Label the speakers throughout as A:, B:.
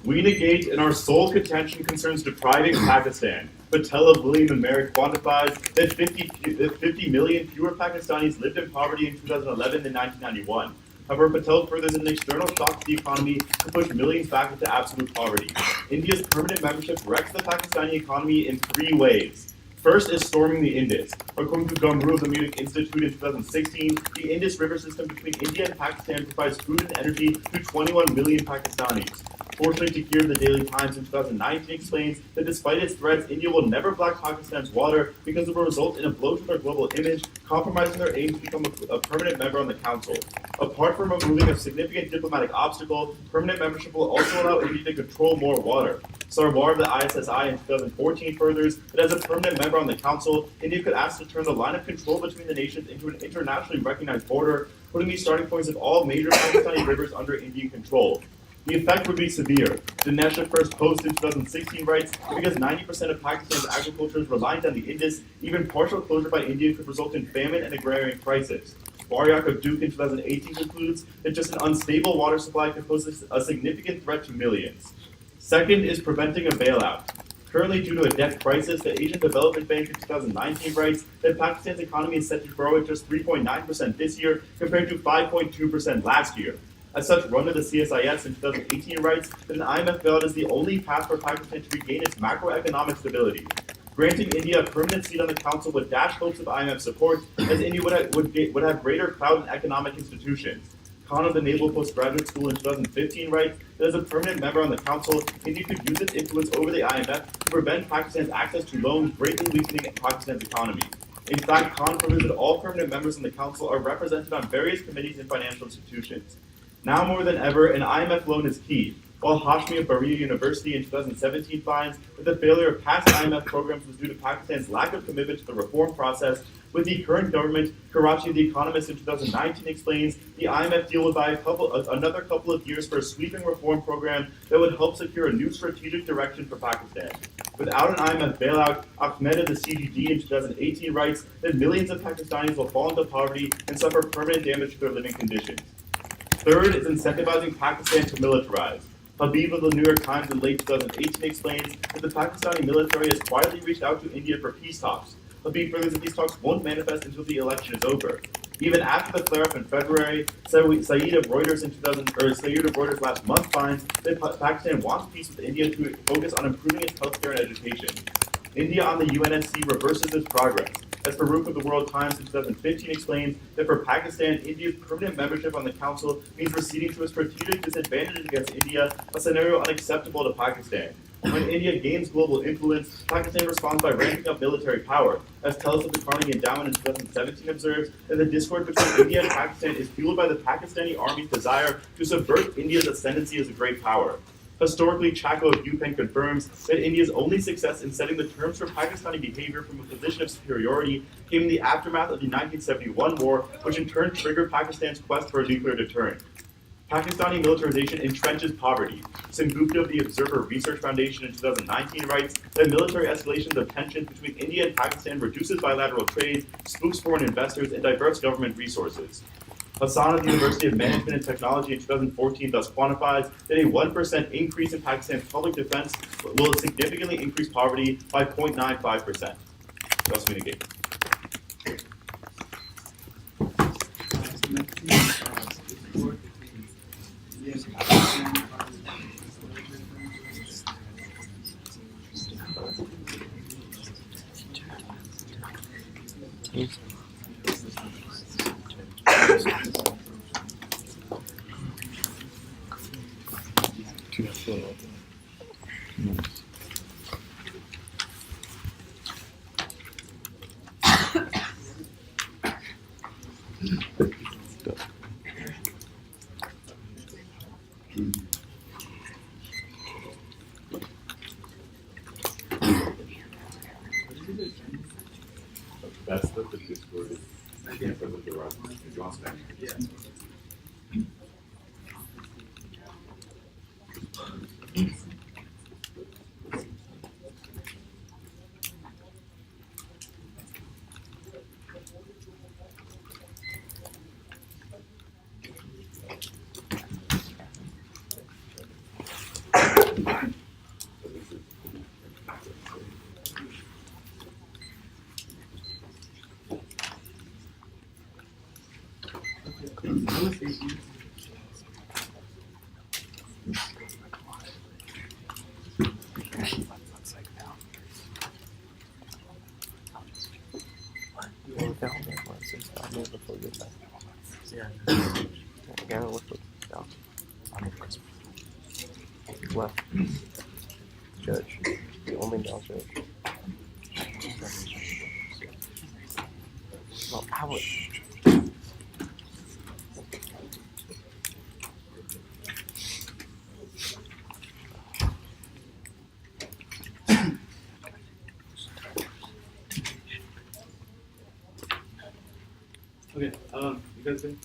A: We negate, and our sole contention concerns depriving Pakistan. Patel of William and Merrick quantifies that 50 million fewer Pakistanis lived in poverty in 2011 than 1991. However, Patel furthers an external shock to the economy to push millions back into absolute poverty. India's permanent membership wrecks the Pakistani economy in three ways. First is storming the Indus. According to Gumru of the Munich Institute in 2016, the Indus River system between India and Pakistan provides food and energy to 21 million Pakistanis. Fortunately, Tahir of the Daily Times in 2019 explains that despite its threats, India will never block Pakistan's water because it will result in a blow to their global image, compromising their aim to become a permanent member on the Council. Apart from removing a significant diplomatic obstacle, permanent membership will also allow India to control more water. Sarwar of the ISSI in 2014 furthers that as a permanent member on the Council, India could ask to turn the line of control between the nations into an internationally recognized border, putting the starting points of all major Pakistani rivers under Indian control. The effect would be severe. Dinesh at First Post in 2016 writes that because 90% of Pakistan's agriculture is reliant on the Indus, even partial closure by India could result in famine and agrarian crisis. Waryak of Duke in 2018 concludes that just an unstable water supply could pose a significant threat to millions. Second is preventing a bailout. Currently, due to a debt crisis, the Asian Development Bank in 2019 writes that Pakistan's economy is set to grow at just 3.9% this year compared to 5.2% last year. As such, Run of the CSIS in 2018 writes that an IMF bailout is the only path for Pakistan to regain its macroeconomic stability. Granting India a permanent seat on the Council would dash hopes of IMF support, as India would have greater clout in economic institutions. Khan of the Naval Postgraduate School in 2015 writes that as a permanent member on the Council, India could use its influence over the IMF to prevent Pakistan's access to loans, greatly weakening Pakistan's economy. In fact, Khan proves that all permanent members on the Council are represented on various committees and financial institutions. Now more than ever, an IMF loan is key. While Hashmi of Baria University in 2017 finds that the failure of past IMF programs was due to Pakistan's lack of commitment to the reform process, with the current government, Karachi the Economist in 2019 explains the IMF deal would buy another couple of years for a sweeping reform program that would help secure a new strategic direction for Pakistan. Without an IMF bailout, Ahmed of the CGD in 2018 writes that millions of Pakistanis will fall into poverty and suffer permanent damage to their living conditions. Third is incentivizing Pakistan to militarize. Habib of the New York Times in late 2018 explains that the Pakistani military has quietly reached out to India for peace talks. Habib furthers that these talks won't manifest until the election is over. Even after the flare-up in February, Saeed of Reuters last month finds that Pakistan wants peace with India to focus on improving its healthcare and education. India on the UNSC reverses this progress. As Farouk of the World Times in 2015 explains that for Pakistan, India's permanent membership on the Council means receding to a strategic disadvantage against India, a scenario unacceptable to Pakistan. When India gains global influence, Pakistan responds by ramping up military power. As Tells of the Carnegie Endowment in 2017 observes, that the discord between India and Pakistan is fueled by the Pakistani army's desire to subvert India's ascendancy as a great power. Historically, Chacko of UPenn confirms that India's only success in setting the terms for Pakistani behavior from a position of superiority came in the aftermath of the 1971 war, which in turn triggered Pakistan's quest for a nuclear deterrent. Pakistani militarization entrenches poverty. Sengupta of the Observer Research Foundation in 2019 writes that military escalations of tensions between India and Pakistan reduces bilateral trade, spooks foreign investors, and diverts government resources. Hassan of the University of Management and Technology in 2014 thus quantifies that a 1% increase in Pakistan's public defense will significantly increase poverty by 0.95%. Just communicate. That's the Discord. I can't put the garage. If you want to yeah.
B: Left. Judge. Only now judge. Well, how would...
A: Okay, you guys ready?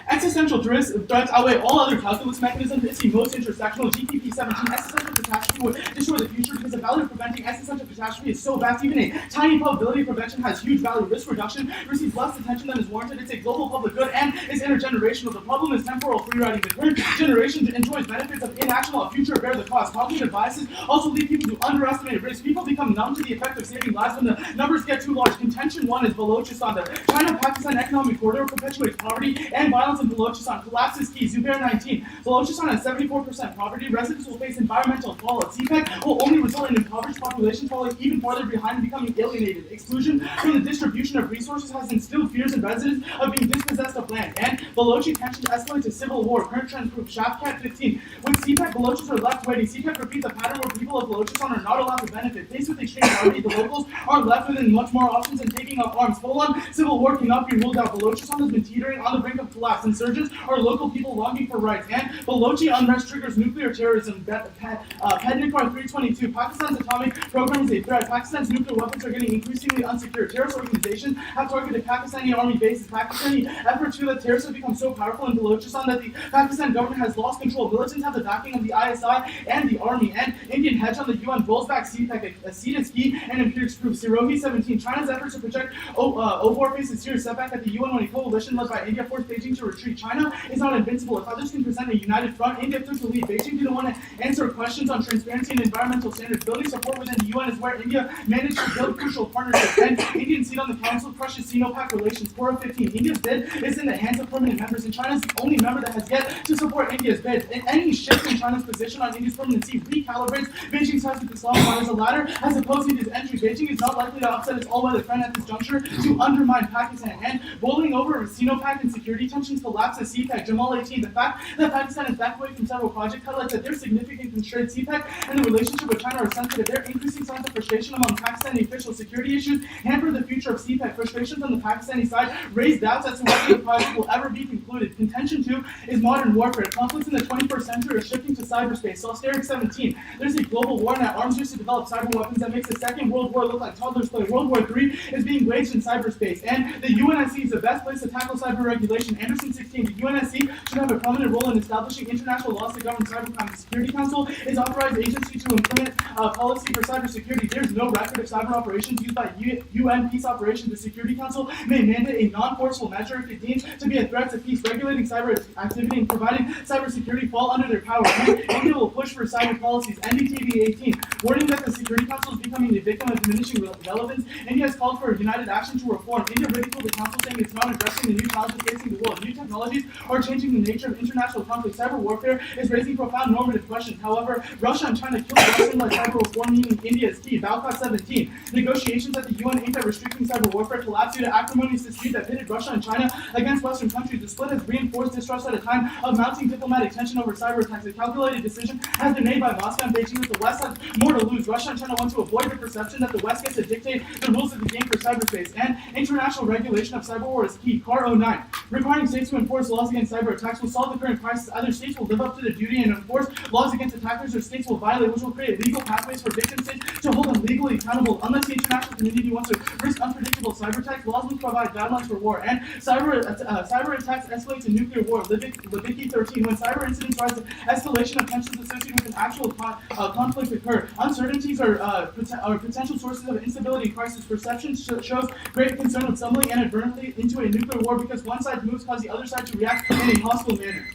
C: Existential threats outweigh all other calculus mechanisms. It's the most intersectional. GPP-17, existential catastrophe would destroy the future because the value of preventing existential catastrophe is so vast. Even a tiny probability of prevention has huge value. Risk reduction receives less attention than is warranted. It's a global public good and is intergenerational. The problem is temporal free riding. The current generation enjoys benefits of inaction while future bear the cost. Cognitive biases also lead people to underestimate risk. People become numb to the effect of saving lives when the numbers get too large. Contention 1 is Balochistan. The China-Pakistan economic corridor perpetuates poverty and violence in Balochistan. Collapse is key. Zubair 19. Balochistan has 74% poverty. Residents will face environmental fallout. CPEC will only result in impoverished population falling even farther behind and becoming alienated. Exclusion from the distribution of resources has instilled fears in residents of being dispossessed of land. And Balochi tensions escalate to civil war. Current trends prove Shafkat 15. With CPEC, Balochis are left waiting. CPEC repeats a pattern where people of Balochistan are not allowed to benefit. Faced with extreme poverty, the locals are left with much more options than taking up arms. Full-on civil war cannot be ruled out. Balochistan has been teetering on the brink of collapse. Insurgents are local people longing for rights. And Balochi unrest triggers nuclear terrorism. Pednikar 322. Pakistan's atomic program is a threat. Pakistan's nuclear weapons are getting increasingly unsecure. Terrorist organizations have targeted Pakistani army bases. Pakistani efforts feel that terrorists have become so powerful in Balochistan that the Pakistan government has lost control. Militants have the backing of the ISI and the army. And Indian hedge on the UN rolls back CPEC. A seat is key and empirics proof. Sirohi 17. China's efforts to protect OVOR face a serious setback at the UN when a coalition led by India forced Beijing to retreat. China is not invincible. If others can present a united front, India took the lead. Beijing didn't want to answer questions on transparency and environmental standards. Building support within the UN is where India managed to build crucial partnerships. And Indian seat on the council crushes Sino-Pac relations. 415. India's bid is in the hands of permanent members, and China is the only member that has yet to support India's bid. And any shift in China's position on India's permanency recalibrates Beijing's ties with Islam. As the latter has opposed India's entry, Beijing is not likely to upset its all-weather friend at this juncture to undermine Pakistan. And boiling over Sino-Pac and security tensions collapses CPEC. Jamal 18. The fact that Pakistan is backed away from several projects highlights that their significant constrained CPEC and the relationship with China are sensitive. There are increasing signs of frustration among Pakistani officials. Security issues hamper the future of CPEC. Frustration from the Pakistani side raise doubts as to whether the project will ever be concluded. Contention 2 is modern warfare. Conflicts in the 21st century are shifting to cyberspace. So Strake 17. There's a global war that arms race to develop cyber weapons that makes the Second World War look like toddlers play. World War III is being waged in cyberspace. And the UNSC is the best place to tackle cyber regulation. Anderson 16. The UNSC should have a prominent role in establishing international laws to govern cybercrime. The Security Council is authorized agency to implement policy for cybersecurity. There's no record of cyber operations used by UN peace operations. The Security Council may mandate a non-forceful measure if it deems to be a threat to peace. Regulating cyber activity and providing cybersecurity fall under their power. And India will push for cyber policies. NDTV 18. Warning that the Security Council is becoming a victim of diminishing relevance. India has called for united action to reform. India ridiculed the council, saying it's not addressing the new challenges facing the world. New technologies are changing the nature of international conflict. Cyber warfare is raising profound normative questions. However, Russia and China killed Western-led cyber reform, meaning India is key. Balcott 17. Negotiations at the UN aimed at restricting cyber warfare collapsed due to acrimonious dispute that pitted Russia and China against Western countries. The split has reinforced distrust at a time of mounting diplomatic tension over cyber attacks. A calculated decision has been made by Moscow and Beijing that the West has more to lose. Russia and China want to avoid the perception that the West gets to dictate the rules of the game for cyberspace. And international regulation of cyber war is key. CAR 09. Requiring states to enforce laws against cyber attacks will solve the current crisis. Either states will live up to their duty and enforce laws against attackers, or states will violate, which will create legal pathways for victim states to hold them legally accountable. Unless the international community wants to risk unpredictable cyber attacks, laws will provide guidelines for war. And cyber attacks escalate to nuclear war. Levicki 13. When cyber incidents rise, escalation of tensions associated with an actual conflict occur. Uncertainties are potential sources of instability and crisis. Perception shows great concern with stumbling inadvertently into a nuclear war because one side moves cause the other side to react in a hostile manner.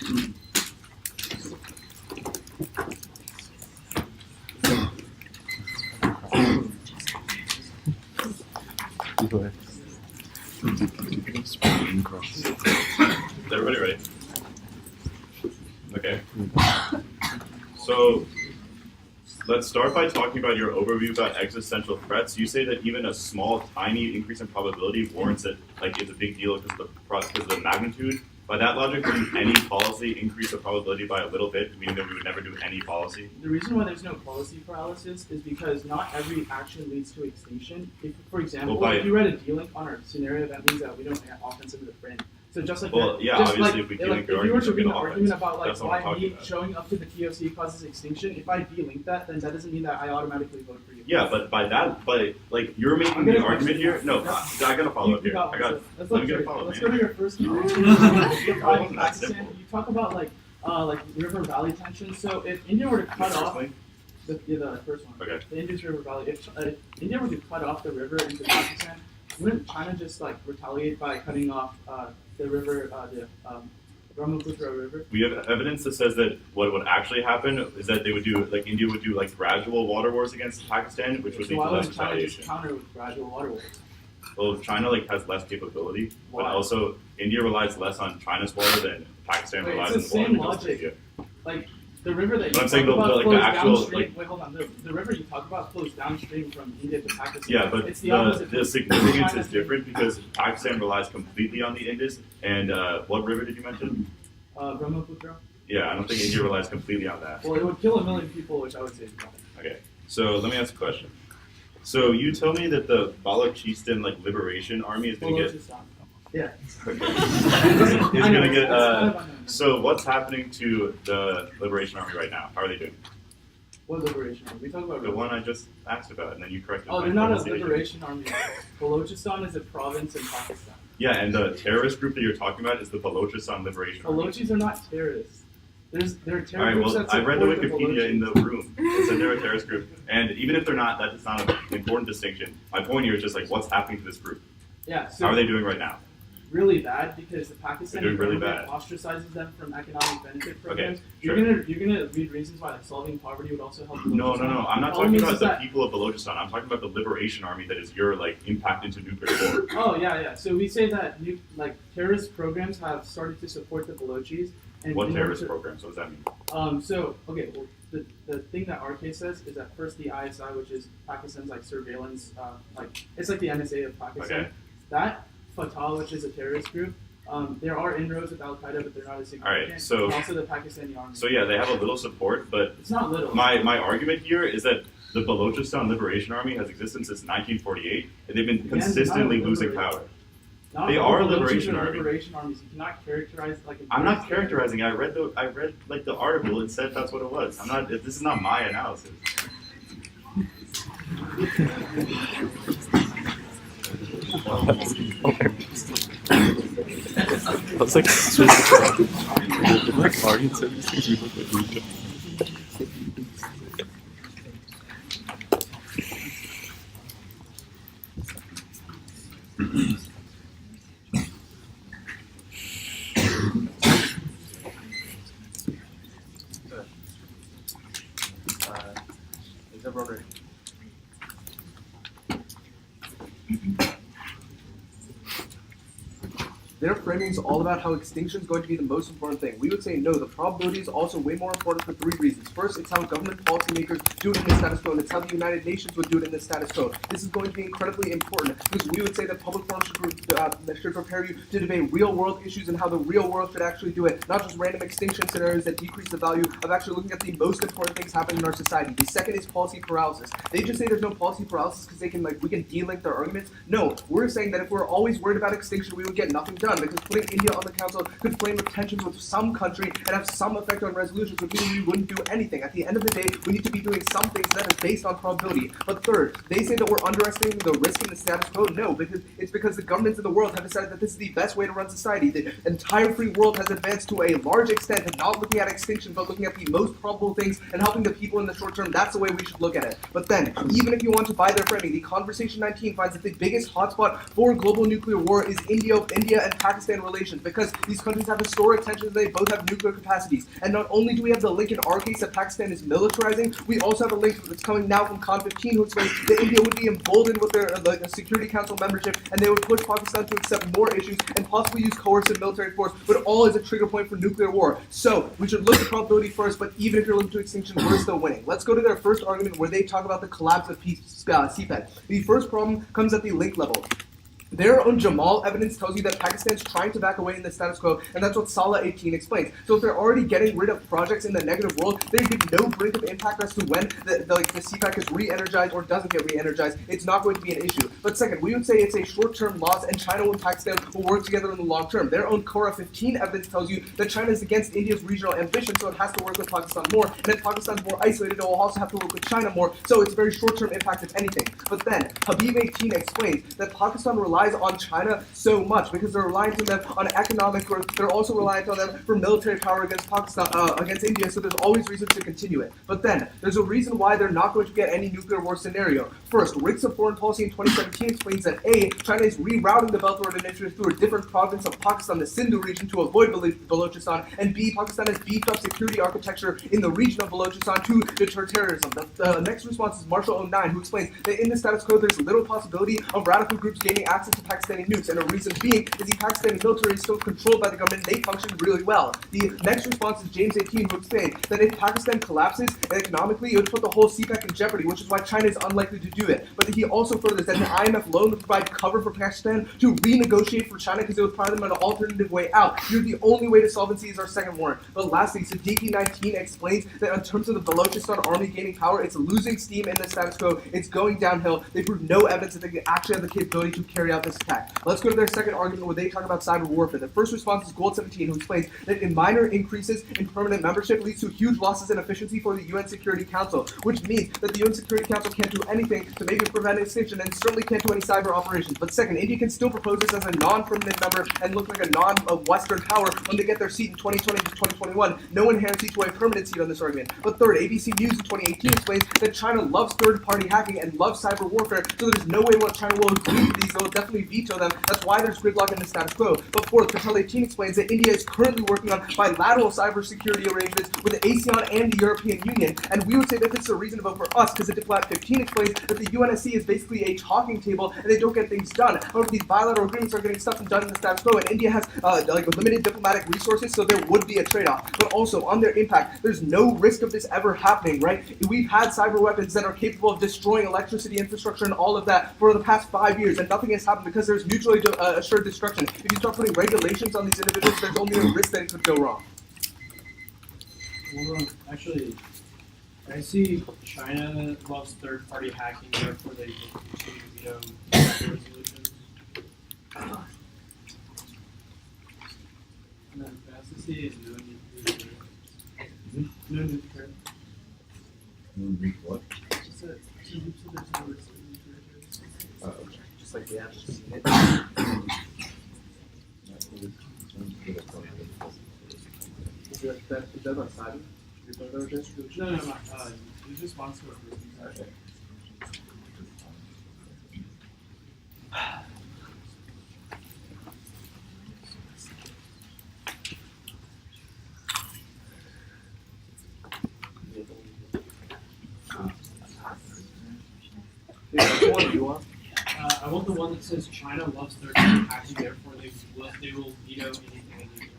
A: Is everybody ready? Okay. So let's start by talking about your overview about existential threats. You say that even a small, tiny increase in probability warrants it, like it's a big deal because of the magnitude. By that logic, wouldn't any policy increase the probability by a little bit, meaning that we would never do any policy?
C: The reason why there's no policy paralysis is because not every action leads to extinction. If, for example, if you read a D-link on our scenario, that means that we don't offense into the frame. So just like
A: well, yeah,
C: just
A: obviously,
C: like,
A: if we
C: like,
A: D-link
C: if you were to read an
A: offense,
C: argument about like
A: that's what I'm
C: why
A: talking
C: me
A: about.
C: showing up to the TOC causes extinction, if I D-link that, then that doesn't mean that I automatically vote for you.
A: Yeah, but by that, like you're making the argument here. No, I gotta follow up here. I got.
C: Let's
A: Let me get a follow,
C: Let's
A: man.
C: go to your first point. Pakistan, you talk about like river valley tension. So if India were to cut off the first one,
A: Okay.
C: the Indus River Valley, if India were to cut off the river into Pakistan, wouldn't China just like retaliate by cutting off the river, the Brahmaputra River?
A: We have evidence that says that what would actually happen is that they would do, like India would do, like gradual water wars against Pakistan, which would
C: So
A: lead
C: why
A: to less
C: wouldn't China just
A: retaliation.
C: counter with gradual water wars?
A: Well, China like has less capability, but
C: Why?
A: also India relies less on China's water than Pakistan
C: Wait,
A: relies
C: it's
A: on
C: the
A: the water
C: same
A: because of
C: logic.
A: India.
C: Like the river that you
A: But I'm
C: talk
A: saying the-
C: about
A: like, the
C: flows
A: actual,
C: downstream.
A: like-
C: Wait, hold on. The river you talk about flows downstream from India to Pakistan.
A: Yeah, but
C: it's the opposite.
A: the significance
C: China-
A: is different because Pakistan relies completely on the Indus. And what river did you mention?
C: Brahmaputra.
A: Yeah, I don't think India relies completely on that.
C: Well, it would kill 1 million people, which I would say is wrong.
A: Okay, so let me ask a question. So you tell me that the Balochistan like liberation army is going to get
C: Balochistan. Yeah.
A: is
C: I know,
A: going to get.
C: it's kind of unknown.
A: So what's happening to the liberation army right now? How are they doing?
C: What liberation army? We talk about
A: The one I just asked about, and then you corrected.
C: Oh,
A: my
C: they're not a
A: pronunciation.
C: liberation army. Balochistan is a province in Pakistan.
A: Yeah, and the terrorist group that you're talking about is the Balochistan Liberation Army.
C: Balochis are not terrorists. There are terror
A: All right,
C: groups
A: well,
C: that
A: I read the
C: support
A: Wikipedia in
C: Balochis.
A: the room. It said they're a terrorist group, and even if they're not, that is not an important distinction. My point here is just like what's happening to this group.
C: Yeah, so
A: How are they doing right now?
C: really bad because the Pakistani
A: They're doing really
C: government
A: bad.
C: ostracizes them from economic benefit programs.
A: Okay,
C: You're
A: sure.
C: gonna read reasons why like solving poverty would also help.
A: No.
C: Balochistan.
A: I'm not
C: Problem
A: talking
C: is
A: about the
C: that-
A: people of Balochistan. I'm talking about the liberation army that is your like impact into nuclear war.
C: Oh yeah. So we say that terrorist programs have started to support the Balochis. And
A: What
C: in
A: terrorist
C: order to-
A: programs? What does that mean?
C: So okay, well the thing that our case says is that first the ISI, which is Pakistan's like surveillance, it's like the NSA of Pakistan.
A: Okay.
C: That Fatah, which is a terrorist group, there are inroads with Al Qaeda, but they're not as significant.
A: Alright, so-
C: And also the Pakistani army.
A: So yeah, they have a little support, but
C: It's not little.
A: my argument here is that the Balochistan Liberation Army has existed since 1948, and they've been
C: Again,
A: consistently
C: not a
A: losing
C: liberation.
A: power.
C: Not
A: they
C: all
A: are a
C: Balochis
A: liberation
C: are
A: army.
C: Liberation armies. You cannot characterize like.
A: I'm not characterizing it. I read like the article and said that's what it was. I'm not. This is not my analysis.
B: I was like, like Martin said these things, we look like we
D: Is everyone ready? Their framing is all about how extinction is going to be the most important thing. We would say no, the probability is also way more important for 3 reasons. First, it's how government policymakers do it in the status quo, and it's how the United Nations would do it in the status quo. This is going to be incredibly important because we would say that public forum should prepare you to debate real-world issues and how the real world should actually do it, not just random extinction scenarios that decrease the value of actually looking at the most important things happening in our society. The second is policy paralysis. They just say there's no policy paralysis because we can de-link their arguments. No, we're saying that if we're always worried about extinction, we would get nothing done because putting India on the council could flame up tensions with some country and have some effect on resolutions, which means we wouldn't do anything. At the end of the day, we need to be doing some things that are based on probability. But third, they say that we're underestimating the risk in the status quo. No, because the governments of the world have decided that this is the best way to run society. The entire free world has advanced to a large extent of not looking at extinction, but looking at the most probable things and helping the people in the short term. That's the way we should look at it. But then, even if you want to buy their framing, the Conversation 19 finds that the biggest hotspot for global nuclear war is India and India-Pakistan relations because these countries have historic tensions. They both have nuclear capacities. And not only do we have the link in our case that Pakistan is militarizing, we also have a link that's coming now from Con 15 who explains that India would be emboldened with their Security Council membership, and they would push Pakistan to accept more issues and possibly use coercive military force, but all is a trigger point for nuclear war. So we should look at probability first, but even if you're looking to extinction, we're still winning. Let's go to their first argument where they talk about the collapse of CPEC. The first problem comes at the link level. Their own Jamal evidence tells you that Pakistan's trying to back away in the status quo, and that's what Salah 18 explains. So if they're already getting rid of projects in the negative world, they give no brink of impact as to when the CPEC is re-energized or doesn't get re-energized. It's not going to be an issue. But second, we would say it's a short-term loss, and China and Pakistan will work together in the long term. Their own Quora 15 evidence tells you that China is against India's regional ambition, so it has to work with Pakistan more. And if Pakistan's more isolated, it will also have to work with China more. So it's a very short-term impact, if anything. But then, Habib 18 explains that Pakistan relies on China so much because they're reliant on them on economic growth. They're also reliant on them for military power against Pakistan, against India. So there's always reason to continue it. But then there's a reason why they're not going to get any nuclear war scenario. First, Ricks of Foreign Policy in 2017 explains that A, China is rerouting the Belt Road Initiative through a different province of Pakistan, the Sindhu region, to avoid Balochistan, and B, Pakistan has beefed up security architecture in the region of Balochistan to deter terrorism. The next response is Marshall 09, who explains that in the status quo there's little possibility of radical groups gaining access to Pakistani nukes, and a reason being is the Pakistani military is still controlled by the government and they function really well. The next response is James 18, who explains that if Pakistan collapses economically, it would put the whole CPEC in jeopardy, which is why China is unlikely to do it. But he also furthers that the IMF loan would provide cover for Pakistan to renegotiate for China because it would provide them an alternative way out. Here, the only way to solvency is our second warrant. But lastly, Siddiqui 19 explains that in terms of the Balochistan army gaining power, it's losing steam in the status quo. It's going downhill. They prove no evidence that they actually have the capability to carry out this attack. Let's go to their second argument where they talk about cyber warfare. The first response is Gold 17, who explains that in minor increases in permanent membership leads to huge losses in efficiency for the UN Security Council, which means that the UN Security Council can't do anything to maybe prevent extinction and certainly can't do any cyber operations. But second, India can still propose this as a non-permanent member and look like a non-Western power when they get their seat in 2020 to 2021. No inherency to a permanent seat on this argument. But third, ABC News in 2018 explains that China loves third-party hacking and loves cyber warfare, so there's no way China will agree to these. They'll definitely veto them. That's why there's gridlock in the status quo. But fourth, Patel 18 explains that India is currently working on bilateral cybersecurity arrangements with ASEAN and the European Union, and we would say that this is a reason to vote for us because the Diplomat 15 explains that the UNSC is basically a talking table and they don't get things done. However, these bilateral agreements are getting stuff done in the status quo, and India has limited diplomatic resources, so there would be a trade-off. But also, on their impact, there's no risk of this ever happening, right? We've had cyber weapons that are capable of destroying electricity infrastructure and all of that for the past 5 years, and nothing has happened because there's mutually assured destruction. If you start putting regulations on these individuals, there's only a risk that it could go wrong.
E: Well, actually, I see China loves third-party hacking, therefore they continue to veto resolutions. And then fantasy is no nuclear.
B: What?
D: Just like we have seen it. Is that on side?
E: No, you just want to go
D: Okay.
E: I want the one that says China loves third-party hacking, therefore they will veto anything illegal.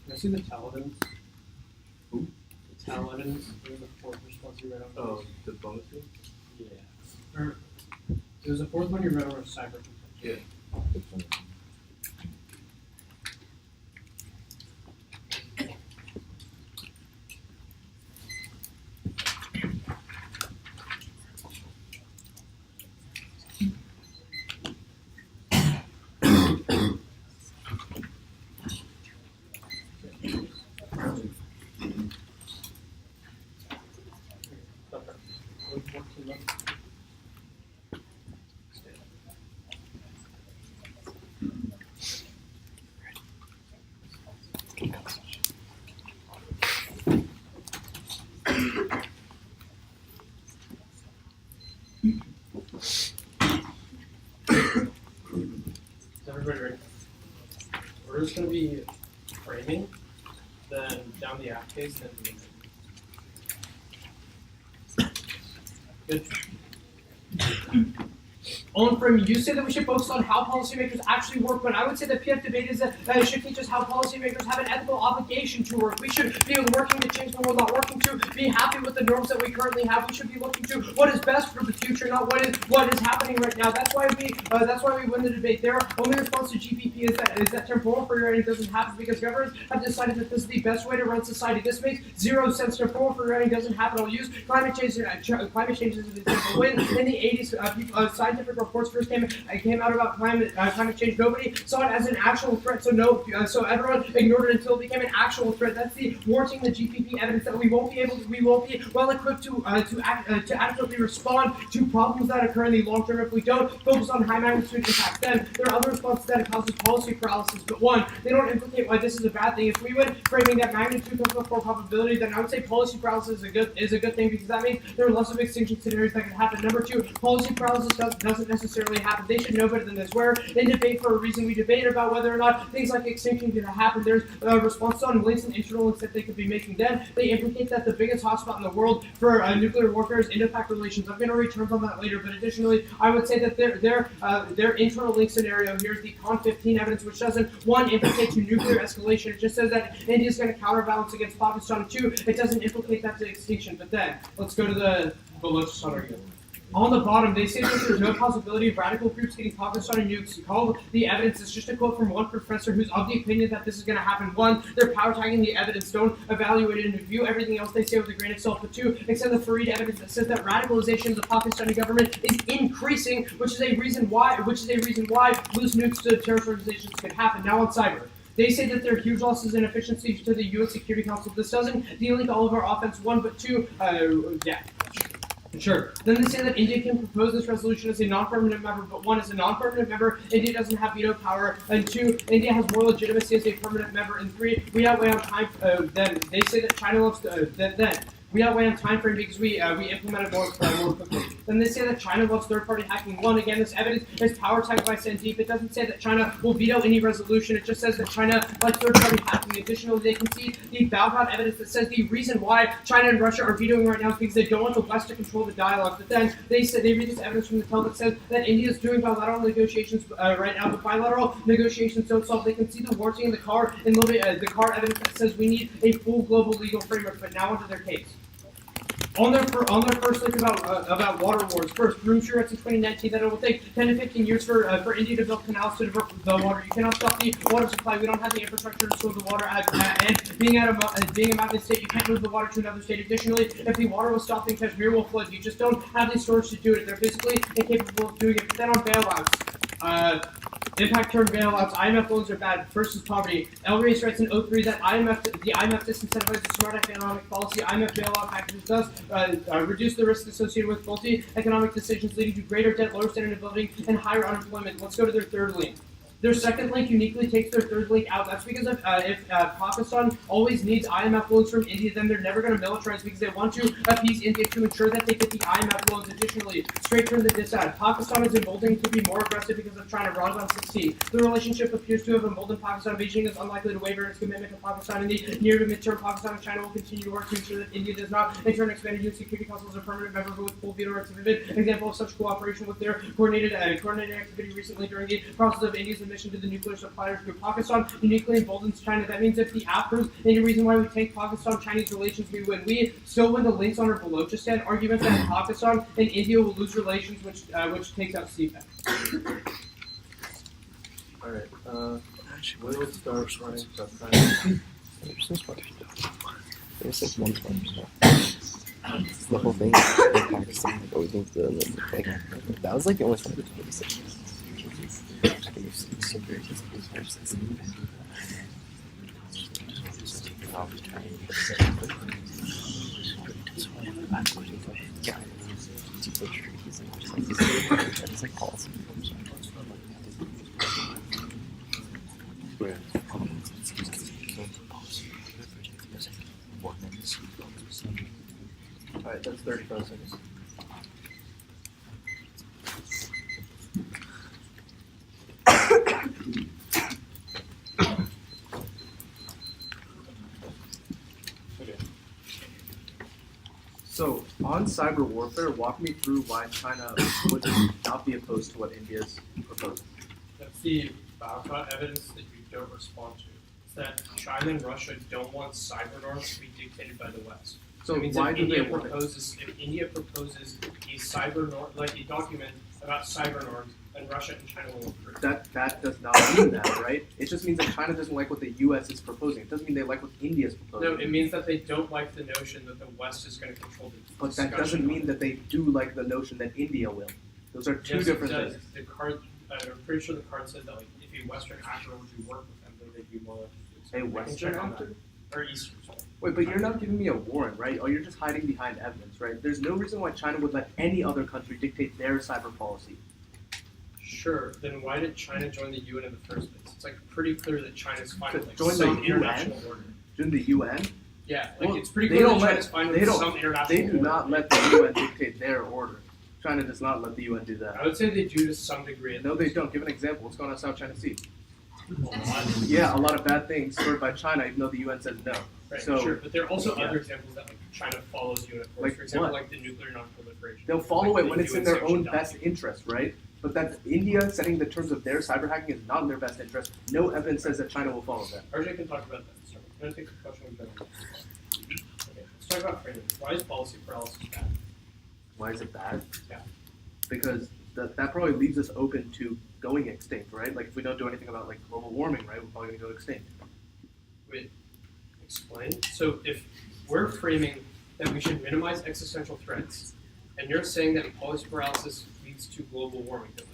E: Can I see the tell evidence?
B: Who?
E: The tell evidence. There's a fourth response you read on.
B: Oh, the bonus thing?
E: Yeah. Or there was a fourth one you read on cyber.
B: Yeah.
E: Is everybody ready? We're just going to be framing, then down the app case, then good. On framing, you say that we should focus on how policymakers actually work, but I would say the PF debate is that it should teach us how policymakers have an ethical obligation to work. We should be working to change the world, not working to be happy with the norms that we currently have. We should be looking to what is best for the future, not what is happening right now. That's why we win the debate. Their only response to GPP is that temporal free riding doesn't happen because governments have decided that this is the best way to run society. This makes zero sense. Temporal free riding doesn't happen. I'll use climate change as an example. When in the 80s, scientific reports first came out about climate change, nobody saw it as an actual threat. So everyone ignored it until it became an actual threat. That's the warranting the GPP evidence that we won't be well equipped to adequately respond to problems that occur in the long term if we don't focus on high magnitude impacts. Then there are other responses that it causes policy paralysis. But one, they don't implicate why this is a bad thing. If we would framing that magnitude comes before probability, then I would say policy paralysis is a good thing because that means there are less of extinction scenarios that can happen. Number two, policy paralysis doesn't necessarily happen. They should know better than this. We're in debate for a reason. We debate about whether or not things like extinction can happen. There's responses on links and internal links that they could be making. Then they implicate that the biggest hotspot in the world for nuclear warfare is impact relations. I'm going to return on that later, but additionally, I would say that their internal link scenario here is the Con 15 evidence, which doesn't, one, implicate to nuclear escalation. It just says that India is going to counterbalance against Pakistan. Two, it doesn't implicate that to extinction. But then, let's go to the Balochistan argument. On the bottom, they say that there's no possibility of radical groups getting Pakistani nukes. Call the evidence. It's just a quote from one professor who's of the opinion that this is going to happen. One, they're power tagging the evidence. Don't evaluate it and view everything else they say with a grain of salt. But two, extend the Fareed evidence that says that radicalization of the Pakistani government is increasing, which is a reason why loose nukes to terrorist organizations could happen. Now on cyber. They say that there are huge losses and inefficiencies to the UN Security Council. This doesn't delink all of our offense. One, but two, Sure. Then they say that India can propose this resolution as a non-permanent member, but one, as a non-permanent member, India doesn't have veto power, and two, India has more legitimacy as a permanent member, and three, we outweigh on time. Then they say that China loves we outweigh on time frame because we implemented more quickly. Then they say that China loves third-party hacking. One, again, this evidence is power tagged by Sandeep. It doesn't say that China will veto any resolution. It just says that China likes third-party hacking. Additionally, they can see the bailout evidence that says the reason why China and Russia are vetoing right now is because they don't want the West to control the dialogue. But then they read this evidence from the Tel that says that India is doing bilateral negotiations right now. But bilateral negotiations don't solve. They can see the warranting in the car the car evidence that says we need a full global legal framework. But now onto their case. On their first link about water wars, first, Room sure writes in 2019 that it will take 10 to 15 years for India to build canals to divert the water. You cannot stop the water supply. We don't have the infrastructure to store the water. And being a mountain state, you can't move the water to another state. Additionally, if the water was stopped in Kashmir, will flood. You just don't have the storage to do it. They're physically incapable of doing it. But then on bailouts, impact term bailouts, IMF loans are bad versus poverty. El Reis writes in 03 that the IMF disincentivizes smart economic policy. IMF bailout packages does reduce the risk associated with faulty economic decisions leading to greater debt, lower standard of living, and higher unemployment. Let's go to their third link. Their second link uniquely takes their third link out. That's because if Pakistan always needs IMF loans from India, then they're never going to militarize because they want to appease India to ensure that they get the IMF loans. Additionally, Strake turned the diss ad. Pakistan is emboldened to be more aggressive because of China rather than succeed. The relationship appears to have emboldened Pakistan. Beijing is unlikely to waver in its commitment to Pakistan in the near to midterm. Pakistan and China will continue to work to ensure that India does not, in turn, expand UN Security Council as a permanent member with full veto rights. An example of such cooperation with their coordinated activity recently during the process of India's admission to the nuclear suppliers group. Pakistan uniquely emboldens China. That means if the AFRs, any reason why we take Pakistan-Chinese relations, we win. We still win the links on our Balochistan argument that Pakistan and India will lose relations, which takes out CPEC.
D: Alright, we'll start running stuff.
B: There's like one It's the whole thing. Like Pakistan, like always needs to like that was like the only time that was like policy.
D: Alright, that's 35 seconds. So, on cyber warfare, walk me through why China would not be opposed to what India's proposing.
F: That's the bailout evidence that you don't respond to. It's that China and Russia don't want cyber norms to be dictated by the West.
D: So
F: That means
D: why
F: if
D: do they
F: India
D: want it?
F: if India proposes a cyber norm, like a document about cyber norms, and Russia and China will approve.
D: That does not mean that, right? It just means that China doesn't like what the U.S. is proposing. It doesn't mean they like what India is proposing.
F: No, it means that they don't like the notion that the West is going to control the
D: But
F: discussion.
D: that doesn't mean that they do like the notion that India will. Those are two different
F: it does.
D: things.
F: The card, I'm pretty sure the card said that like if a Western actor were to work with them, then they'd be more likely to.
D: A
F: I can
D: Western
F: check on
D: actor?
F: that. Or Eastern, sorry.
D: Wait, but you're not giving me a warrant, right? Oh, you're just hiding behind evidence, right? There's no reason why China would let any other country dictate their cyber policy.
F: Sure, then why did China join the UN in the first place? It's like pretty clear that China's fine with like
D: Join the
F: some
D: UN?
F: international order.
D: Shouldn't the UN?
F: Yeah, like
D: Well,
F: it's pretty
D: they
F: clear
D: don't
F: that
D: let-
F: China's fine
D: they
F: with
D: don't-
F: some international
D: They do
F: order.
D: not let the UN dictate their order. China does not let the UN do that.
F: I would say they do to some degree.
D: No, they don't. Give an example. What's going on in South China Sea?
F: Right,
D: Yeah, a lot of bad things started by China, even though the UN says no. So-
F: sure, but there are also
D: Yeah.
F: other examples that like China follows UN accords.
D: Like
F: For example,
D: what?
F: like the nuclear non-proliferation.
D: They'll follow
F: Like
D: it when
F: the
D: it's in
F: UN
D: their own
F: sanction
D: best
F: document.
D: interest, right? But that India setting the terms of their cyber hacking is not in their best interest. No evidence says that China will follow that.
F: RJ can talk about that. Sorry, I'm gonna take the question with Ben. Okay, let's talk about framing. Why is policy paralysis bad?
D: Why is it bad?
F: Yeah.
D: Because that probably leaves us open to going extinct, right? Like if we don't do anything about like global warming, right, we're probably gonna go extinct.
F: Wait, explain. So if we're framing that we should minimize existential threats, and you're saying that policy paralysis leads to global warming, that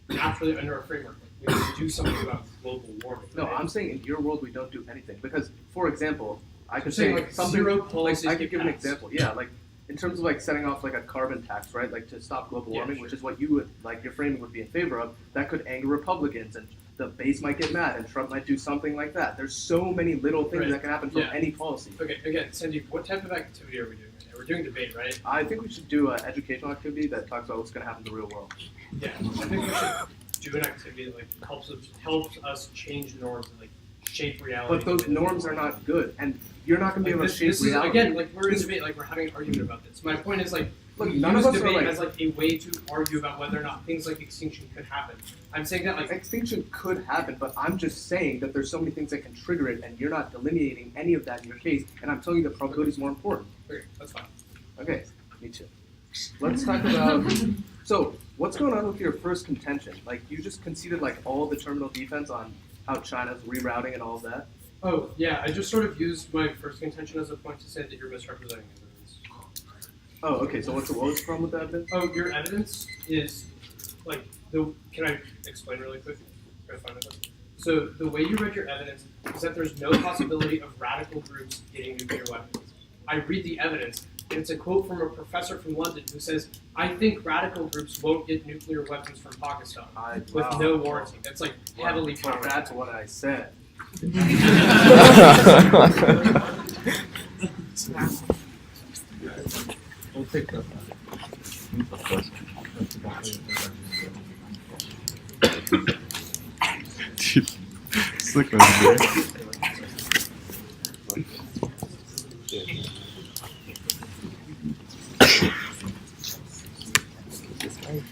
F: like, naturally under our framework, like, we need to do something about global warming.
D: No,
F: right?
D: I'm saying in your world we don't do anything. Because, for example, I could
F: saying,
D: say
F: like,
D: something
F: zero
D: like
F: policies
D: I
F: get
D: could give an
F: passed.
D: example. Yeah, like in terms of like setting off like a carbon tax, right? Like to stop global
F: Yeah,
D: warming,
F: sure.
D: which is what you would like your framing would be in favor of. That could anger Republicans, and the base might get mad, and Trump might do something like that. There's so many little things
F: Right.
D: that can happen from
F: Yeah.
D: any policy.
F: Okay, again, Sandeep, what type of activity are we doing right now? We're doing debate, right?
D: I think we should do an educational activity that talks about what's going to happen in the real world.
F: Yeah, I think we should do an activity that like helps us change norms and like shape reality.
D: But those norms are not good, and you're not going to be
F: Like,
D: able to shape
F: this is
D: reality.
F: again like we're in debate, like we're having an argument about this. My point is like
D: Look,
F: we
D: none
F: use
D: of us are
F: debate
D: like
F: as like a way to argue about whether or not things like extinction could happen. I'm saying that like
D: extinction could happen, but I'm just saying that there's so many things that can trigger it, and you're not delineating any of that in your case, and I'm telling you the probability is more important.
F: okay, that's fine.
D: Okay, me too. Let's talk about, so what's going on with your first contention? Like, you just conceded like all the terminal defense on how China's rerouting and all of that?
F: Oh yeah, I just sort of used my first contention as a point to say that you're misrepresenting evidence.
D: Oh, okay, so what was the problem with that evidence?
F: Oh, your evidence is like the. Can I explain really quick? Try to find it. So the way you read your evidence is that there's no possibility of radical groups getting nuclear weapons. I read the evidence, And it's a quote from a professor from London who says, "I think radical groups won't get nuclear weapons from Pakistan with no warranty." That's like heavily promising.
D: That's what I said.
G: We'll take that.
H: Slick man, dude.
B: This guy.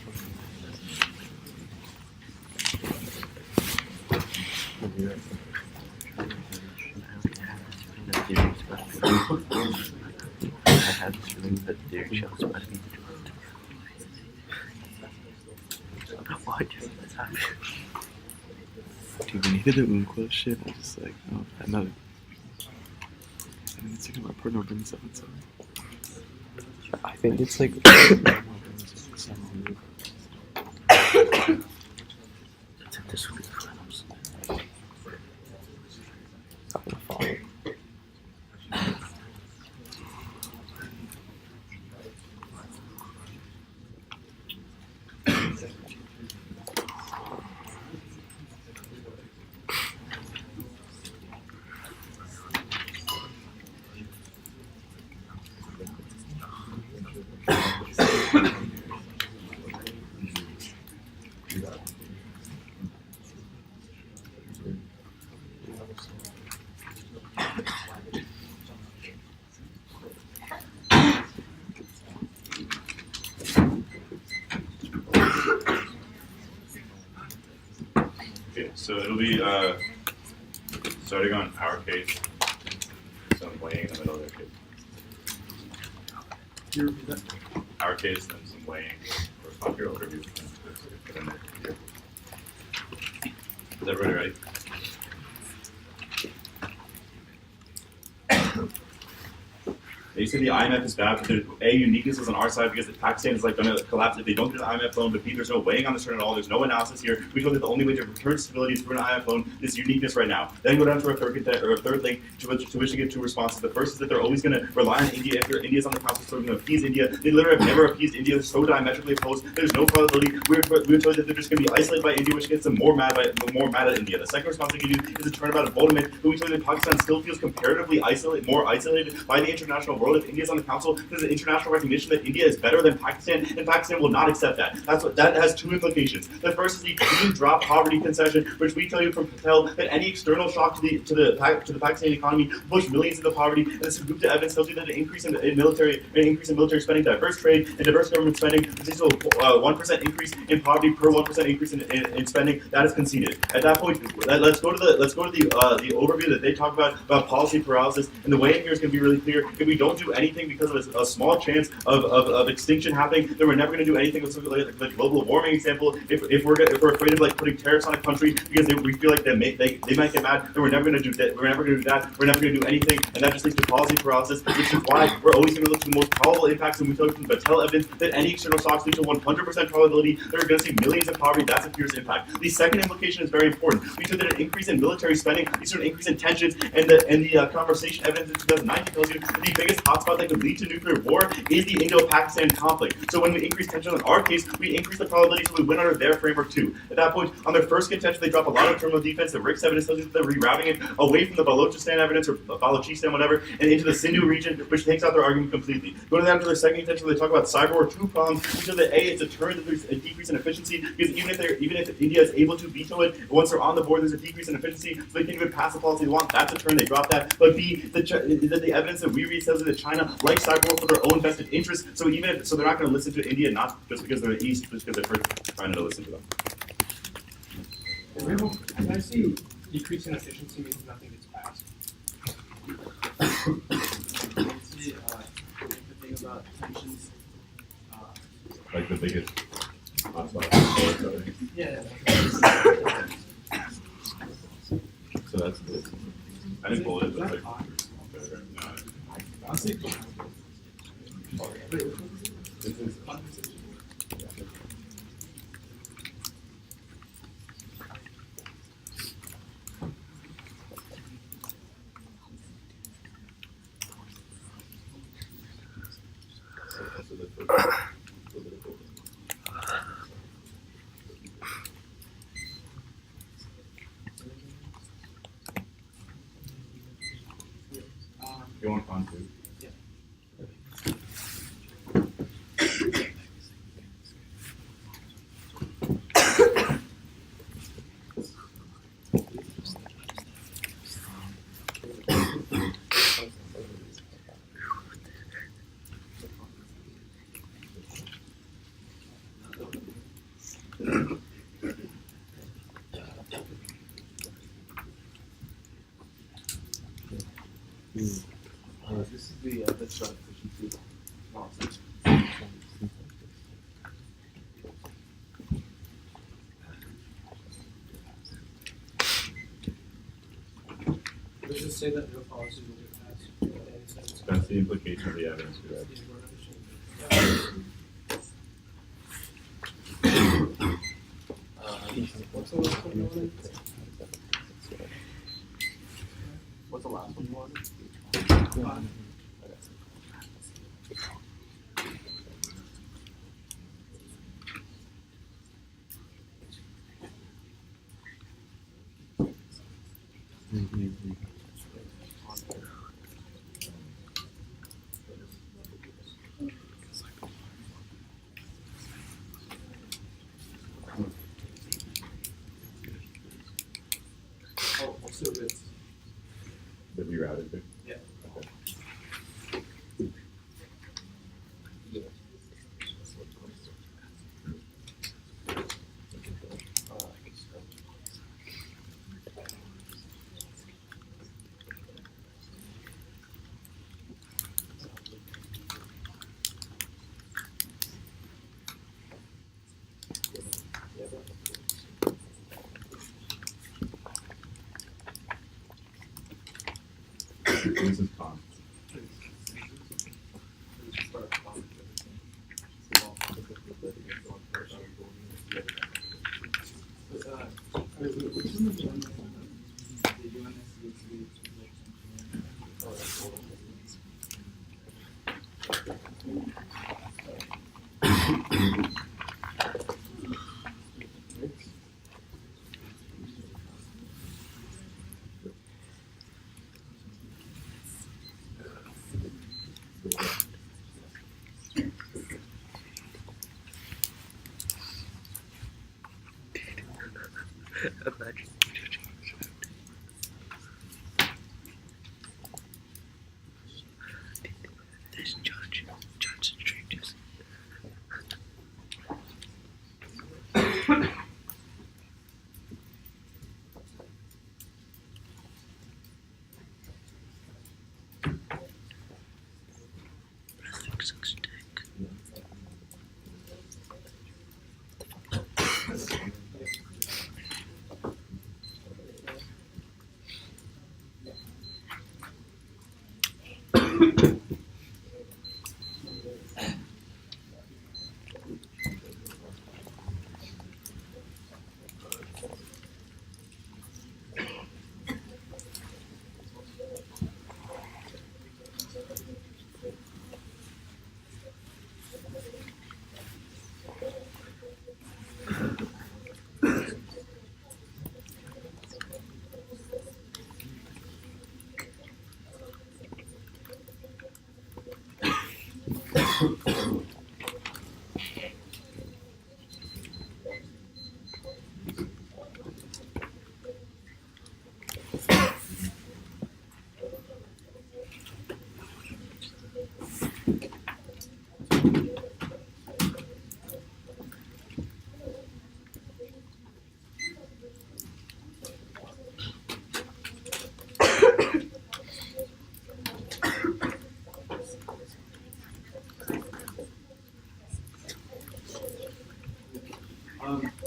B: I have this feeling that their shell's about to be. What just happened?
H: Dude, when he did the Unkla shit, I was just like, oh, another. And it's like my partner brings up and stuff.
B: I think it's like. This would be close. I'm gonna follow.
A: Okay, so it'll be starting on our case. So I'm weighing in the middle of their case. Our case, then some weighing, correspond to your overview. Is everybody ready? They say the IMF is bad, but there's uniqueness is on our side because Pakistan is like going to collapse if they don't do the IMF loan. But B, there's no weighing on this turn at all. There's no analysis here. We know that the only way to return stability is through an IMF loan. This uniqueness right now. Then go down to our third link to which to give two responses. The first is that they're always going to rely on India if India's on the council, so they're going to appease India. They literally have never appeased India. They're so diametrically opposed. There's no probability. We were told that they're just going to be isolated by India, which gets them more mad at India. The second response they can do is a turnabout of Voldemort, who we told that Pakistan still feels comparatively more isolated by the international world if India's on the council. There's an international recognition that India is better than Pakistan, and Pakistan will not accept that. That has two implications. The first is the clean drop poverty concession, which we tell you from Patel that any external shock to the Pakistani economy will push millions into poverty. And this Gupta evidence tells you that an increase in military spending, diverse trade, and diverse government spending leads to a 1% increase in poverty per 1% increase in spending. That is conceded. At that point, let's go to the overview that they talk about policy paralysis. And the way in here is going to be really clear. If we don't do anything because of a small chance of extinction happening, then we're never going to do anything with something like the global warming example. If we're afraid of like putting tariffs on a country because we feel like they might get mad, then we're never going to do that. We're never going to do that. We're never going to do anything, and that just leads to policy paralysis. Which is why we're always going to look to the most probable impacts, and we tell you from the Patel evidence that any external shocks lead to 100% probability that we're going to see millions in poverty. That's a fierce impact. The second implication is very important. We said that an increase in military spending leads to an increase in tensions, and the conversation evidence in 2019 tells you that the biggest hotspot that could lead to nuclear war is the Indo-Pakistan conflict. So when we increase tension in our case, we increase the probability so we win under their framework too. At that point, on their first contention, they drop a lot of terminal defense. The Rick's evidence tells you that they're rerouting it away from the Balochistan evidence or Balochistan, whatever, and into the Sindhu region, which takes out their argument completely. Going down to their second contention, they talk about cyber war 2 problems. We show that A, it's a turn that there's a decrease in efficiency because even if India is able to veto it, once they're on the board, there's a decrease in efficiency, so they can't even pass the policy they want. That's a turn. They drop that. But B, the evidence that we read tells you that China likes cyber war for their own vested interests. So they're not going to listen to India, not just because they're the East, just because they're trying to listen to them.
F: Can I see decrease in efficiency means nothing gets passed?
C: See, the thing about tensions.
A: Like the biggest hotspot.
C: Yeah.
A: So that's good. I didn't pull it. But like,
C: I'll see.
A: this is you want con too.
D: This is the strike efficiency.
F: Does it say that no policy will be passed? In any sense?
A: That's the implication of the evidence we read.
F: What's the last one you wanted?
D: What's the last one you wanted?
F: Oh, also it's
A: That we routed to.
F: Yeah.
A: Okay. This is con.
B: Imagine. This judge Strake just. Breath sucks dick.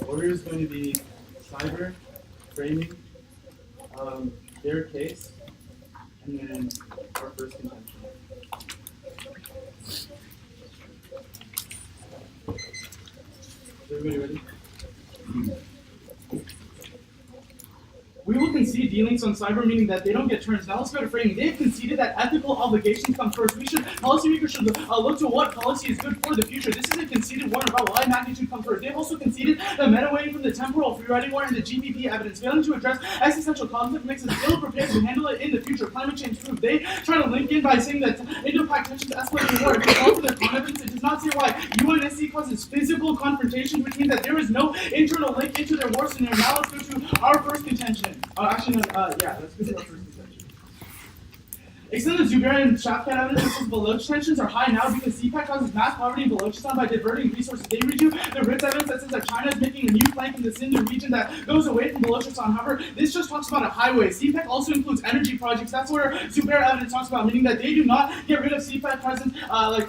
C: Order is going to be cyber, framing, their case, and then our first contention. Is everybody ready? We will consider concede dealings on cyber, meaning that they don't get turns. Now let's go to framing. They've conceded that ethical obligations come first. Policymakers should look to what policy is good for the future. This is a conceded warrant about why magnitude comes first. They've also conceded that meta-weighting from the temporal free-riding warrant and the GPP evidence, failing to address existential conflict makes us ill-prepared to handle it in the future. Climate change proof. They try to link in by saying that Indo-Pac tensions escalating war. If you go to the con evidence, it does not say why UNSC causes physical confrontation, which means that there is no internal link into their war scenario. Now let's go to our first contention. Let's go to our first contention. Extended Zubair and Shafkat evidence says Baloch tensions are high now because CPAC causes mass poverty in Balochistan by diverting resources. They read you the RITS evidence that says that China is making a new flank in the Sindhu region that goes away from Balochistan. However, this just talks about a highway. CPAC also includes energy projects. That's where Zubair evidence talks about, meaning that they do not get rid of CPAC presence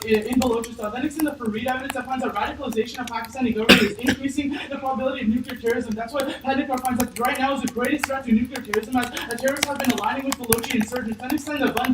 C: in Balochistan. Then extend the Farid evidence that finds that radicalization of Pakistani government is increasing the probability of nuclear terrorism. That's what Hedekar finds that right now is the greatest threat to nuclear terrorism as terrorists have been aligning with Balochi insurgents. Then extend the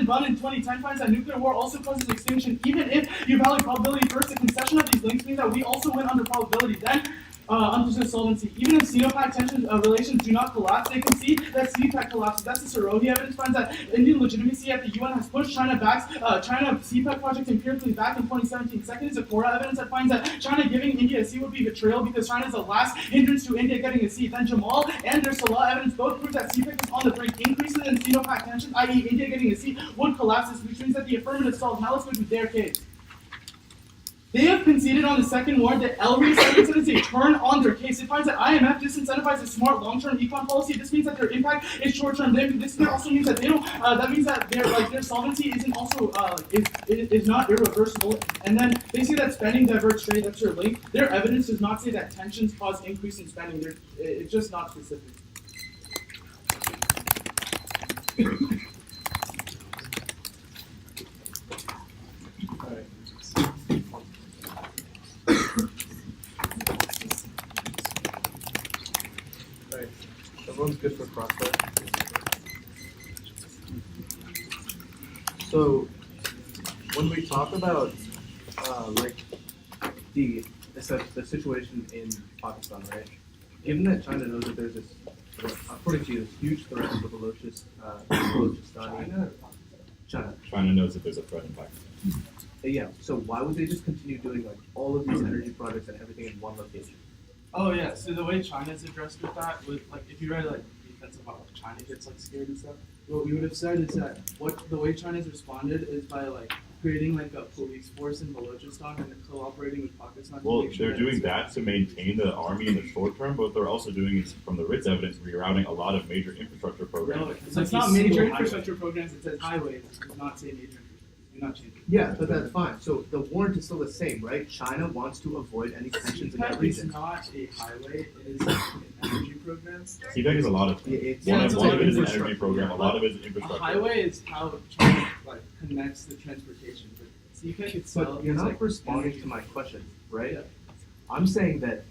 C: Bunn in 2010 finds that nuclear war also causes extinction, even if you value probability first. The concession of these links means that we also win under probability. Then, under solvency, even if Sino-Pac tension relations do not collapse, they concede that CPAC collapses. That's the Sarohi evidence finds that Indian legitimacy at the UN has pushed China CPAC projects empirically back in 2017. Second is the Cora evidence that finds that China giving India a seat would be betrayal because China is the last hindrance to India getting a seat. Then Jamal and their Salah evidence both prove that CPAC is on the brink. Increases in Sino-Pac tensions, i.e. India getting a seat, would collapse this, which means that the affirmative solves. Now let's go to their case. They have conceded on the second warrant that LRE's evidence is a turn on their case. It finds that IMF disincentivizes smart long-term econ policy. This means that their impact is short-term. This also means that they don't. That means that their solvency isn't also is not irreversible. And then they say that spending diverts trade. That's their link. Their evidence does not say that tensions cause increase in spending. It's just not specific.
D: Everyone's good for crossfire. So, when we talk about the situation in Pakistan, right? Given that China knows that there's this, according to you, this huge threat to the Balochistan.
A: China knows that there's a threat in Pakistan.
D: Yeah. So why would they just continue doing all of these energy projects and everything in one location?
C: Oh yeah, so the way China's addressed with that, with if you read defense about China gets scared and stuff, what we would have said is that the way China's responded is by creating a police force in Balochistan and cooperating with Pakistan.
A: Well, they're doing that to maintain the army in the short term, but they're also doing it from the RITS evidence, rerouting a lot of major infrastructure programs.
C: No, so it's not major infrastructure programs, it says highways. It does not say major infrastructure. Do not change it.
D: Yeah, but that's fine. So the warrant is still the same, right? China wants to avoid any tensions in that region.
C: It's not a highway, it is an energy program.
A: CPEC is a lot of things.
D: Yeah,
A: One of it is an energy program, a lot of it is
C: A
A: infrastructure.
C: highway is how China connects the transportation. But CPEC itself
D: But you're
C: is
D: not responding to my question, right?
C: Yeah.
D: I'm saying that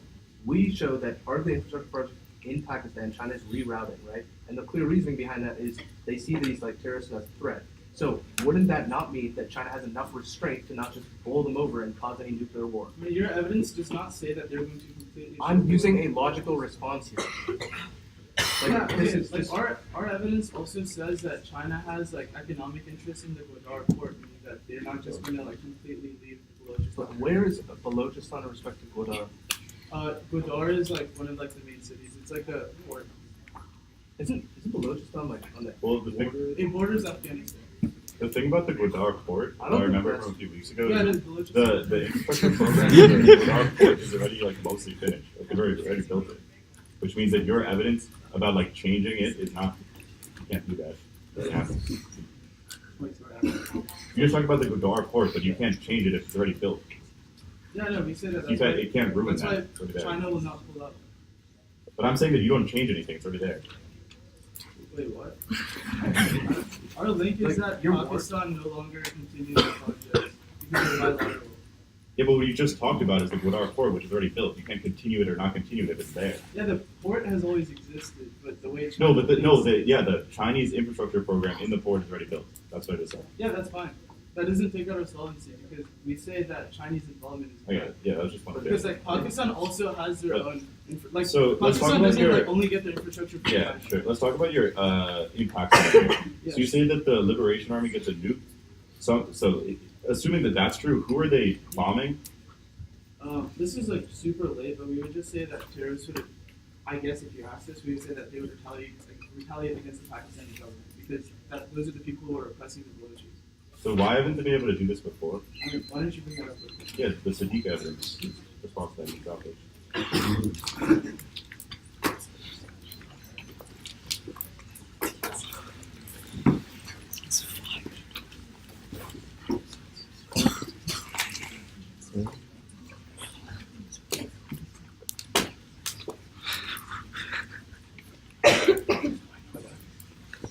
D: we show that part of the infrastructure project in Pakistan, China is rerouting, right? And the clear reasoning behind that is they see these terrorists as a threat. So wouldn't that not mean that China has enough restraint to not just bowl them over and cause any nuclear war?
C: I mean, your evidence does not say that they're going to completely.
D: I'm using a logical response here.
C: Our evidence also says that China has economic interest in the Gwadar port, meaning that they're not just going to completely leave Balochistan.
D: But where is Balochistan in respect to Gwadar?
C: Gwadar is one of the main cities. It's a port.
D: Isn't Balochistan on the border?
C: It borders Afghanistan.
A: The thing about the Gwadar port,
D: I
A: I,
D: don't think
A: remember
D: that's-
A: from a few weeks ago,
C: Yeah, it
A: is
C: is Balochistan.
A: the infrastructure program for the Gwadar port is already mostly finished. They've already built it. Which means that your evidence about changing it is not, you can't do that. It doesn't happen.
C: Wait, sorry.
A: You're just talking about the Gwadar port, but you can't change it if it's already built.
C: Yeah, no, we say that.
A: You can't, it can't ruin
C: That's
A: that. It's
C: why
A: already there.
C: China will not pull up.
A: But I'm saying that you don't change anything, it's already there.
C: Wait, what? Our link is that Pakistan no longer continues the project because they're bilateral.
A: Yeah, but what you just talked about is the Gwadar port, which is already built. You can't continue it or not continue it if it's there.
C: Yeah, the port has always existed, but the way it's
A: No, but the Chinese infrastructure program in the port is already built. That's what it is.
C: Yeah, that's fine. that doesn't take out our solvency because we say that Chinese involvement is
A: Okay, yeah, that was just one of
C: because
A: the.
C: like Pakistan also has their
A: But-
C: own like
A: So let's talk
C: Pakistan
A: about
C: doesn't
A: your.
C: like only get their infrastructure from
A: Yeah,
C: China.
A: sure. Let's talk about your impact. Scenario.
C: Yeah.
A: So you say that the Liberation Army gets a nuke. So assuming that that's true, who are they bombing?
C: This is like super late, but we would just say that terrorists would, I guess if you asked us, we would say that they would retaliate against the Pakistani government because those are the people who are oppressing the Balochis.
A: So why haven't they been able to do this before?
C: I mean, why don't you bring that up with me?
A: Yeah, the Sadiq evidence is responsible for that droppage.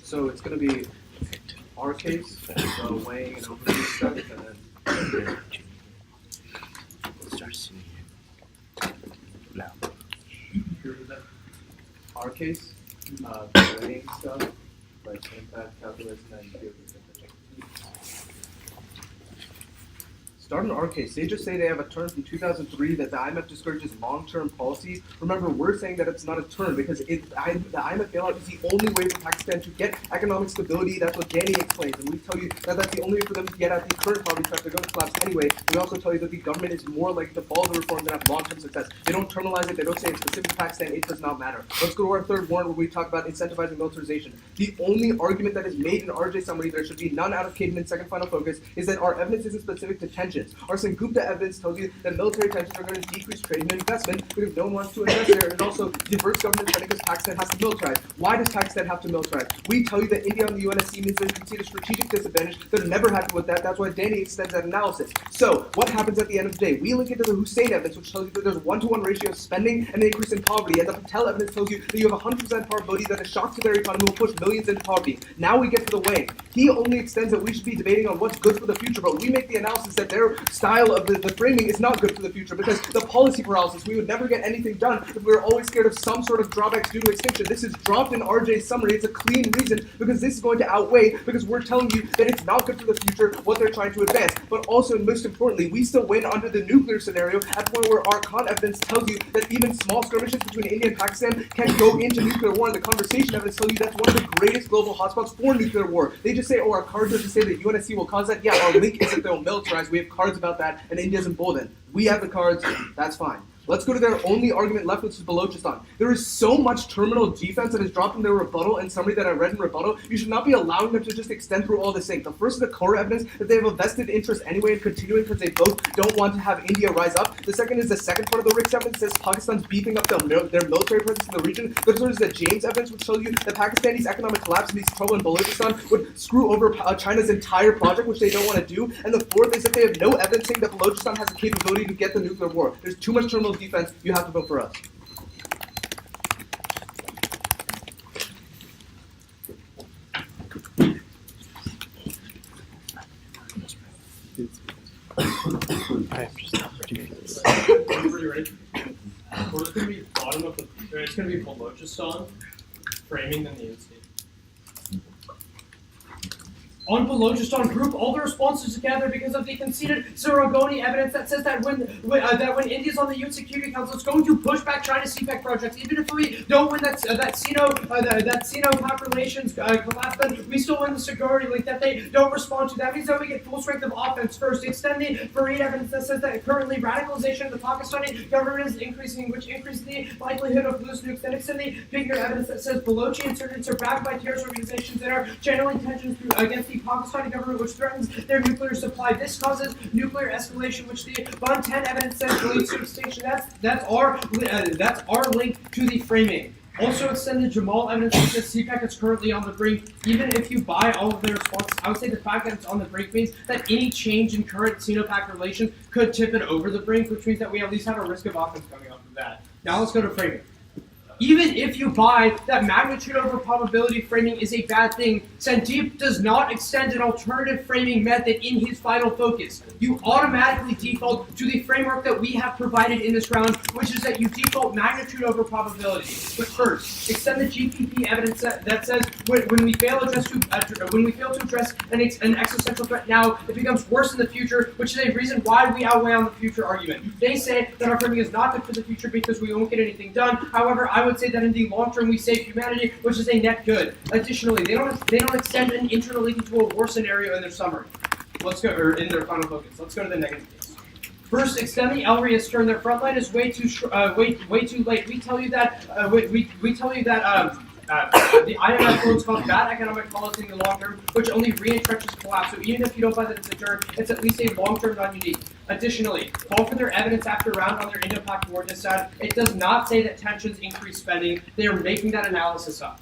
D: So it's going to be our case, weighing and overview stuff, and then
H: Start seeing
D: our case, weighing stuff, like impact calculus, and then start in our case. They just say they have a term from 2003 that the IMF discourages long-term policies. Remember, we're saying that it's not a term because the IMF bailout is the only way for Pakistan to get economic stability. That's what Danny explains, and we tell you that that's the only way for them to get at the current poverty trap. They're going to collapse anyway. We also tell you that the government is more likely to follow the reforms and have long-term success. They don't internalize it. They don't say it's specific to Pakistan. It does not matter. Let's go to our third warrant where we talk about incentivizing militarization. The only argument that is made in RJ summary, there should be none out of Caden's second final focus, is that our evidence isn't specific to tensions. Our Sengupta evidence tells you that military tensions are going to decrease trade and investment because no one wants to invest there, and also diverse government spending because Pakistan has to militarize. Why does Pakistan have to militarize? We tell you that India on the UNSC means they concede a strategic disadvantage. They're never happy with that. That's why Danny extends that analysis. So, what happens at the end of the day? We link it to the Hussein evidence, which tells you that there's a 1-to-1 ratio of spending and an increase in poverty, and the Patel evidence tells you that you have 100% probability that a shock to their economy will push millions into poverty. Now we get to the weighing. He only extends that we should be debating on what's good for the future, but we make the analysis that their style of the framing is not good for the future because the policy paralysis, we would never get anything done if we were always scared of some sort of drawbacks due to extinction. This is dropped in RJ's summary. It's a clean reason because this is going to outweigh because we're telling you that it's not good for the future what they're trying to advance. But also, and most importantly, we still win under the nuclear scenario at the point where our con evidence tells you that even small skirmishes between India and Pakistan can go into nuclear war, and the conversation evidence tells you that's one of the greatest global hotspots for nuclear war. They just say, oh, our cards doesn't say that UNSC will cause that. Yeah, our link is that they'll militarize. We have cards about that, and India's emboldened. We have the cards, that's fine. Let's go to their only argument left, which is Balochistan. There is so much terminal defense that is dropped in their rebuttal and summary that I read in rebuttal. You should not be allowing them to just extend through all this thing. The first is the core evidence that they have a vested interest anyway in continuing because they both don't want to have India rise up. The second is the second part of the Ricks evidence that says Pakistan's beefing up their military presence in the region. The third is the James evidence, which tells you that Pakistani's economic collapse and these trouble in Balochistan would screw over China's entire project, which they don't want to do. And the fourth is that they have no evidence saying that Balochistan has the capability to get the nuclear war. There's too much terminal defense. You have to vote for us.
H: I am just not ready for this.
F: Everybody ready? Or it's going to be bottom of the. It's going to be Balochistan, framing then the end state. On Balochistan, group all the responses together because of the conceded Saragoni evidence that says that when India's on the UN Security Council, it's going to push back China's CPEC projects. Even if we don't win that Sino-Pac relations collapse, then we still win the security link that they don't respond to. That means that we get full strength of offense first. Extend the Fareed evidence that says that currently radicalization of the Pakistani government is increasing, which increases the likelihood of loose nukes. Then extend the figure evidence that says Balochi insurgents are backed by terrorist organizations that are channeling tensions against the Pakistani government, which threatens their nuclear supply. This causes nuclear escalation, which the bottom 10 evidence says leads to extinction. That's our link to the framing. Also extended Jamal evidence that says CPEC is currently on the brink. Even if you buy all of their responses, I would say the fact that it's on the brink means that any change in current Sino-Pac relations could tip it over the brink, which means that we at least have a risk of offense coming off of that. Now let's go to framing.
E: Even if you buy that magnitude over probability framing is a bad thing, Sandeep does not extend an alternative framing method in his final focus. You automatically default to the framework that we have provided in this round, which is that you default magnitude over probability. But first, extend the GPP evidence that says when we fail to address an existential threat now, it becomes worse in the future, which is a reason why we outweigh on the future argument. They say that our framing is not good for the future because we won't get anything done. However, I would say that in the long term we save humanity, which is a net good. Additionally, they don't extend an internal leading to a war scenario in their summary. In their final focus. Let's go to the negative case. First, extend the LRES term. Their front line is way too late. We tell you that the IMF quotes called bad economic policy in the long term, which only re-entrenches collapse. So even if you don't buy that it's a turn, it's at least a long-term non-unique. Additionally, call for their evidence after round on their Indo-Pac war dissent. It does not say that tensions increase spending. They are making that analysis up.